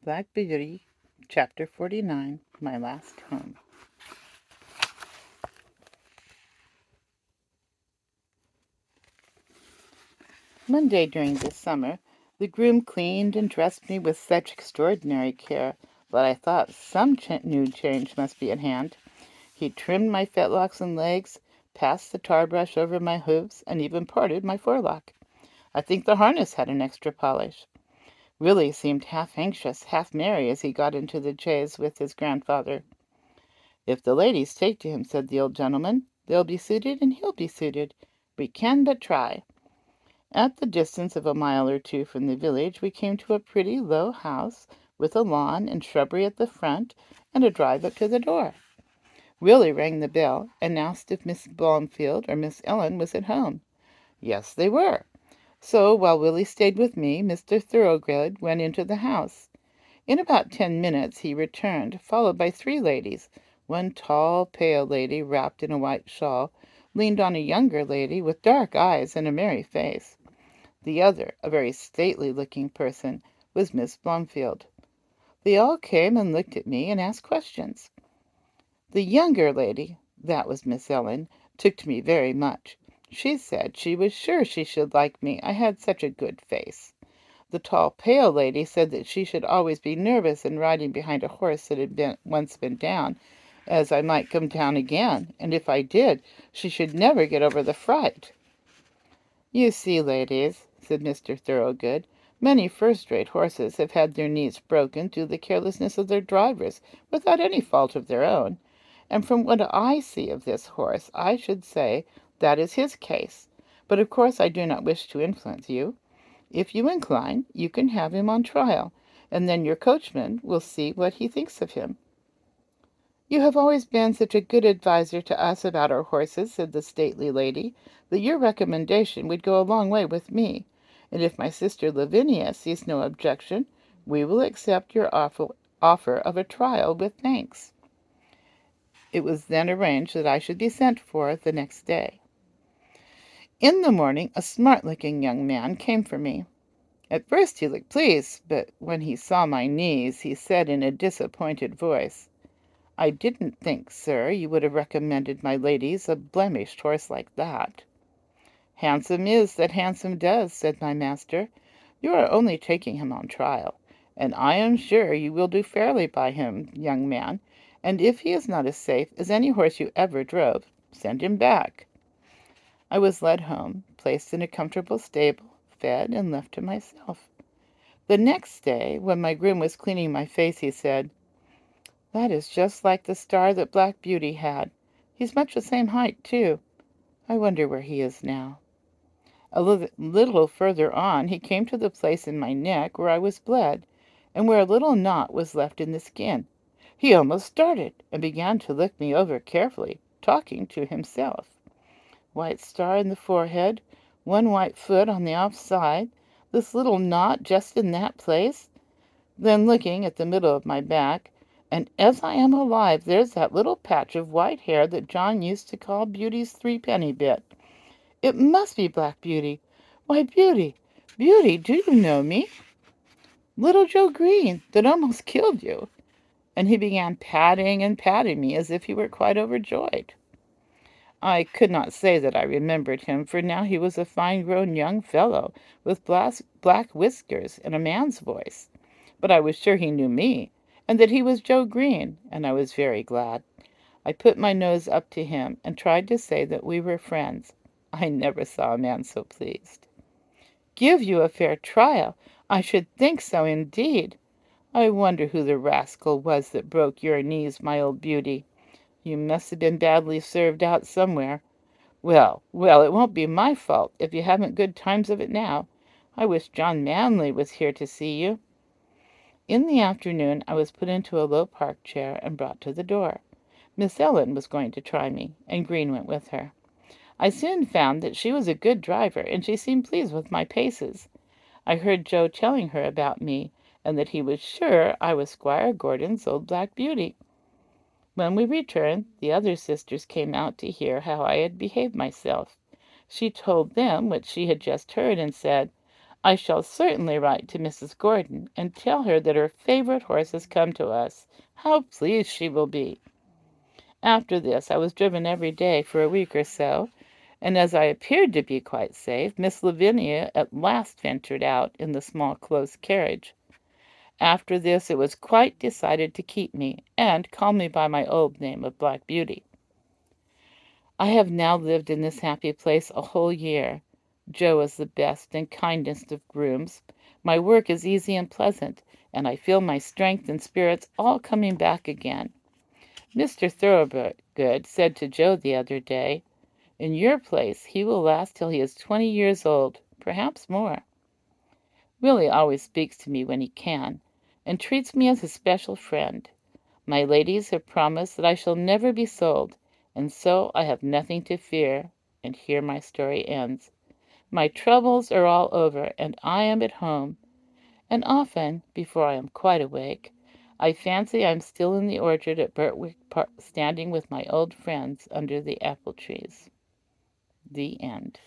Black Beauty, Chapter 49, My Last Home. One day during the summer, the groom cleaned and dressed me with such extraordinary care that I thought some new change must be at hand. He trimmed my fetlocks and legs, passed the tar brush over my hooves, and even parted my forelock. I think the harness had an extra polish. Willie seemed half anxious, half merry as he got into the chaise with his grandfather. "If the ladies take to him," said the old gentleman, "they'll be suited and he'll be suited. We can but try." At the distance of a mile or two from the village we came to a pretty low house with a lawn and shrubbery at the front and a drive up to the door. Willie rang the bell and asked if Miss Blomfield or Miss Ellen was at home. Yes, they were. So while Willie stayed with me, Mr. Thoroughgood went into the house. In about 10 minutes he returned, followed by 3 ladies. One tall, pale lady, wrapped in a white shawl, leaned on a younger lady with dark eyes and a merry face. The other, a very stately-looking person, was Miss Blomfield. They all came and looked at me and asked questions. The younger lady, that was Miss Ellen, took to me very much. She said she was sure she should like me, I had such a good face. The tall, pale lady said that she should always be nervous in riding behind a horse that had once been down, as I might come down again, and if I did, she should never get over the fright. "You see, ladies," said Mr. Thoroughgood, "many first-rate horses have had their knees broken through the carelessness of their drivers, without any fault of their own. And from what I see of this horse, I should say that is his case. But of course I do not wish to influence you. If you incline, you can have him on trial, and then your coachman will see what he thinks of him." "You have always been such a good adviser to us about our horses," said the stately lady, "that your recommendation would go a long way with me. And if my sister Lavinia sees no objection, we will accept your offer of a trial with thanks." It was then arranged that I should be sent for the next day. In the morning a smart-looking young man came for me. At first he looked pleased, but when he saw my knees, he said in a disappointed voice, "I didn't think, sir, you would have recommended my ladies a blemished horse like that." "Handsome is that handsome does," said my master. "You are only taking him on trial, and I am sure you will do fairly by him, young man, and if he is not as safe as any horse you ever drove, send him back." I was led home, placed in a comfortable stable, fed, and left to myself. The next day, when my groom was cleaning my face, he said, "That is just like the star that Black Beauty had. He's much the same height, too. I wonder where he is now." A little further on he came to the place in my neck where I was bled, and where a little knot was left in the skin. He almost started, and began to look me over carefully, talking to himself. White star in the forehead, one white foot on the off side, this little knot just in that place. Then looking at the middle of my back, and as I am alive, there's that little patch of white hair that John used to call Beauty's threepenny bit. It must be Black Beauty. Why, Beauty, Beauty, do you know me? Little Joe Green, that almost killed you." And he began patting and patting me as if he were quite overjoyed. I could not say that I remembered him, for now he was a fine-grown young fellow, with black whiskers and a man's voice. But I was sure he knew me, and that he was Joe Green, and I was very glad. I put my nose up to him, and tried to say that we were friends. I never saw a man so pleased. "Give you a fair trial! I should think so, indeed. I wonder who the rascal was that broke your knees, my old Beauty. You must have been badly served out somewhere. Well, well, it won't be my fault if you haven't good times of it now. I wish John Manley was here to see you." In the afternoon I was put into a low park chair and brought to the door. Miss Ellen was going to try me, and Green went with her. I soon found that she was a good driver, and she seemed pleased with my paces. I heard Joe telling her about me, and that he was sure I was Squire Gordon's old Black Beauty. When we returned, the other sisters came out to hear how I had behaved myself. She told them what she had just heard, and said, I shall certainly write to Mrs. Gordon and tell her that her favorite horse has come to us. How pleased she will be!" After this I was driven every day for a week or so, and as I appeared to be quite safe, Miss Lavinia at last ventured out in the small close carriage. After this it was quite decided to keep me, and call me by my old name of Black Beauty. I have now lived in this happy place a whole year. Joe is the best and kindest of grooms. My work is easy and pleasant, and I feel my strength and spirits all coming back again. Mr. Thoroughgood said to Joe the other day, "In your place he will last till he is 20 years old, perhaps more." Willie always speaks to me when he can, and treats me as a special friend. My ladies have promised that I shall never be sold, and so I have nothing to fear, and here my story ends. My troubles are all over, and I am at home, and often, before I am quite awake, I fancy I am still in the orchard at Birtwick Park, standing with my old friends under the apple trees. The end.